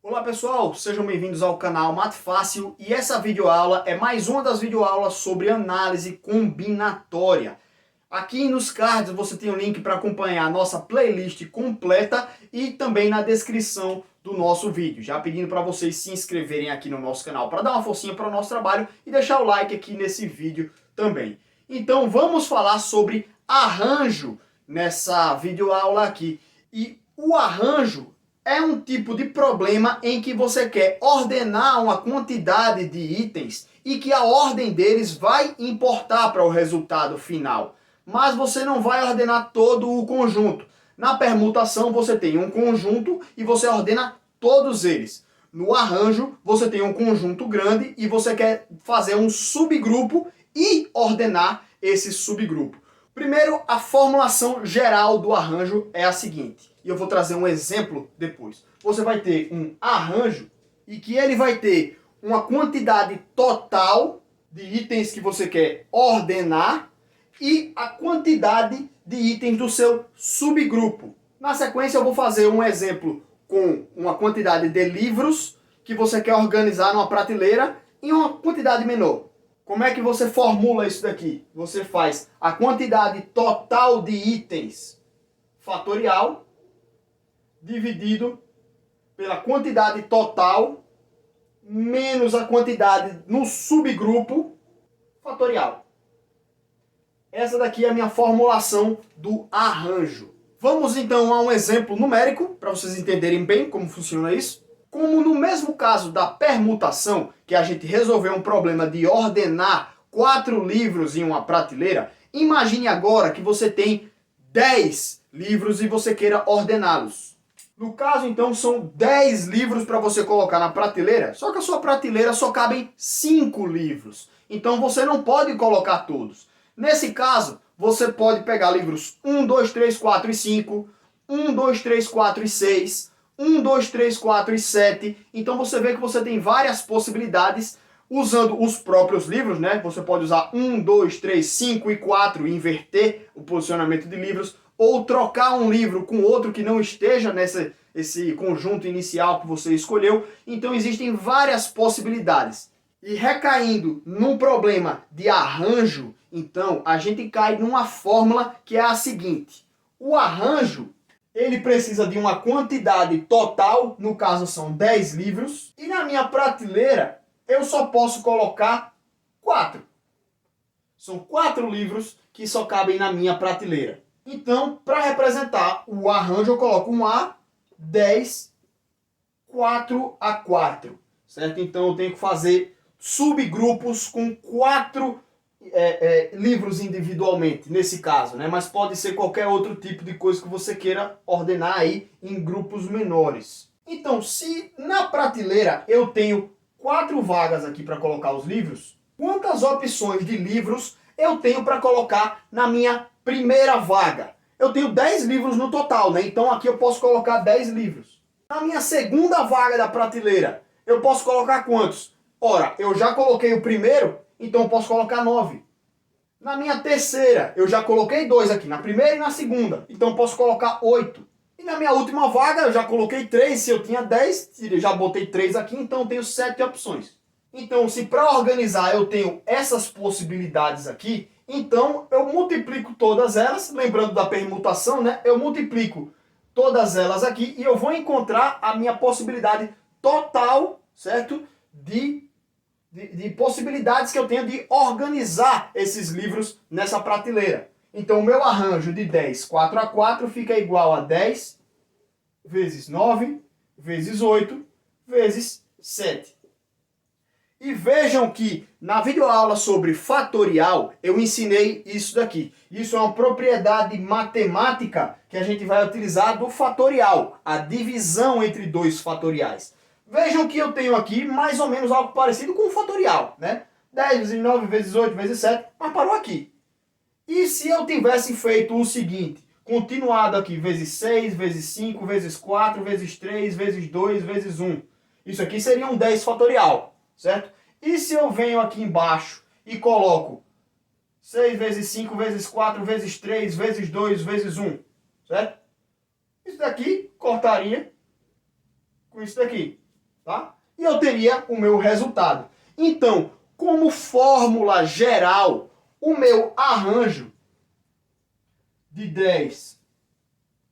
Olá pessoal, sejam bem-vindos ao canal Mate Fácil e essa videoaula é mais uma das videoaulas sobre análise combinatória. Aqui nos cards você tem um link para acompanhar a nossa playlist completa e também na descrição do nosso vídeo. Já pedindo para vocês se inscreverem aqui no nosso canal para dar uma forcinha para o nosso trabalho e deixar o like aqui nesse vídeo também. Então vamos falar sobre arranjo nessa videoaula aqui. E o arranjo é um tipo de problema em que você quer ordenar uma quantidade de itens e que a ordem deles vai importar para o resultado final. Mas você não vai ordenar todo o conjunto. Na permutação você tem um conjunto e você ordena todos eles. No arranjo você tem um conjunto grande e você quer fazer um subgrupo e ordenar esse subgrupo. Primeiro, a formulação geral do arranjo é a seguinte. E eu vou trazer um exemplo depois. Você vai ter um arranjo e que ele vai ter uma quantidade total de itens que você quer ordenar e a quantidade de itens do seu subgrupo. Na sequência eu vou fazer um exemplo com uma quantidade de livros que você quer organizar numa prateleira em uma quantidade menor. Como é que você formula isso daqui? Você faz a quantidade total de itens fatorial dividido pela quantidade total menos a quantidade no subgrupo fatorial. Essa daqui é a minha formulação do arranjo. Vamos então a um exemplo numérico para vocês entenderem bem como funciona isso. Como no mesmo caso da permutação, que a gente resolveu um problema de ordenar 4 livros em uma prateleira, imagine agora que você tem 10 livros e você queira ordená-los. No caso, então, são 10 livros para você colocar na prateleira, só que a sua prateleira só cabem 5 livros. Então você não pode colocar todos. Nesse caso, você pode pegar livros 1, 2, 3, 4 e 5, 1, 2, 3, 4 e 6, 1, 2, 3, 4 e 7. Então você vê que você tem várias possibilidades usando os próprios livros, né? Você pode usar 1, 2, 3, 5 e 4 e inverter o posicionamento de livros, ou trocar um livro com outro que não esteja nesse conjunto inicial que você escolheu. Então existem várias possibilidades. E recaindo num problema de arranjo, então a gente cai numa fórmula que é a seguinte. O arranjo, ele precisa de uma quantidade total, no caso são 10 livros, e na minha prateleira eu só posso colocar 4. São 4 livros que só cabem na minha prateleira. Então, para representar o arranjo, eu coloco um A, 10, 4 a 4, certo? Então eu tenho que fazer subgrupos com 4 livros individualmente, nesse caso, né? Mas pode ser qualquer outro tipo de coisa que você queira ordenar aí em grupos menores. Então, se na prateleira eu tenho 4 vagas aqui para colocar os livros, quantas opções de livros eu tenho para colocar na minha primeira vaga? Eu tenho 10 livros no total, né? Então aqui eu posso colocar 10 livros. Na minha segunda vaga da prateleira, eu posso colocar quantos? Ora, eu já coloquei o primeiro, então eu posso colocar 9. Na minha terceira, eu já coloquei 2 aqui, na primeira e na segunda, então eu posso colocar 8. E na minha última vaga, eu já coloquei 3, se eu tinha 10, eu já botei 3 aqui, então eu tenho 7 opções. Então, se para organizar eu tenho essas possibilidades aqui, então eu multiplico todas elas, lembrando da permutação, né? Eu multiplico todas elas aqui e eu vou encontrar a minha possibilidade total, certo? De possibilidades que eu tenho de organizar esses livros nessa prateleira. Então o meu arranjo de 10, 4 a 4 fica igual a 10 vezes 9 vezes 8 vezes 7. E vejam que na videoaula sobre fatorial eu ensinei isso daqui. Isso é uma propriedade matemática que a gente vai utilizar do fatorial, a divisão entre dois fatoriais. Vejam que eu tenho aqui mais ou menos algo parecido com o fatorial, né? 10 vezes 9 vezes 8 vezes 7, mas parou aqui. E se eu tivesse feito o seguinte, continuado aqui, vezes 6, vezes 5, vezes 4, vezes 3, vezes 2, vezes 1. Isso aqui seria um 10 fatorial, certo? E se eu venho aqui embaixo e coloco 6 vezes 5 vezes 4 vezes 3 vezes 2 vezes 1, certo? Isso daqui cortaria com isso daqui. tá? E eu teria o meu resultado. Então, como fórmula geral, o meu arranjo de 10,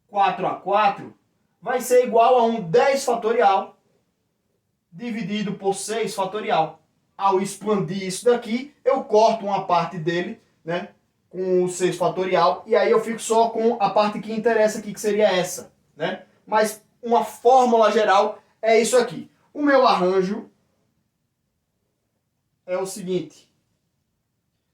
4 a 4, vai ser igual a um 10 fatorial dividido por 6 fatorial. Ao expandir isso daqui, eu corto uma parte dele, né, com o 6 fatorial, e aí eu fico só com a parte que interessa aqui, que seria essa, né? Mas uma fórmula geral é isso aqui. O meu arranjo é o seguinte.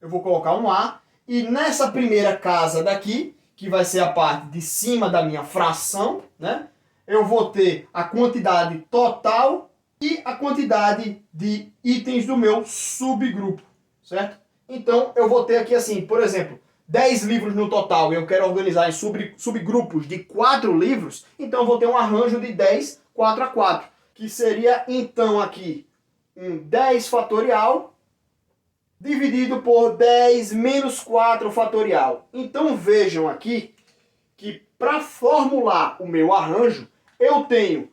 Eu vou colocar um A, e nessa primeira casa daqui, que vai ser a parte de cima da minha fração, né? Eu vou ter a quantidade total e a quantidade de itens do meu subgrupo, certo? Então, eu vou ter aqui assim, por exemplo, 10 livros no total e eu quero organizar em subgrupos de 4 livros, então eu vou ter um arranjo de 10, 4 a 4, que seria, então, aqui, um 10 fatorial dividido por 10 menos 4 fatorial. Então, vejam aqui que para formular o meu arranjo, eu tenho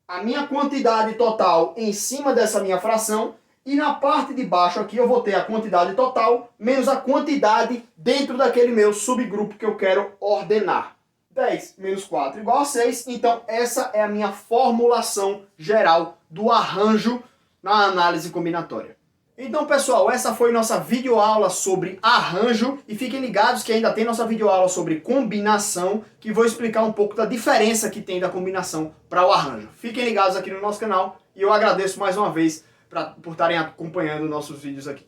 a minha quantidade total em cima dessa minha fração, e na parte de baixo aqui eu vou ter a quantidade total menos a quantidade dentro daquele meu subgrupo que eu quero ordenar. 10 menos 4 igual a 6, então essa é a minha formulação geral do arranjo na análise combinatória. Então, pessoal, essa foi nossa videoaula sobre arranjo, e fiquem ligados que ainda tem nossa videoaula sobre combinação, que vou explicar um pouco da diferença que tem da combinação para o arranjo. Fiquem ligados aqui no nosso canal e eu agradeço mais uma vez por estarem acompanhando nossos vídeos aqui.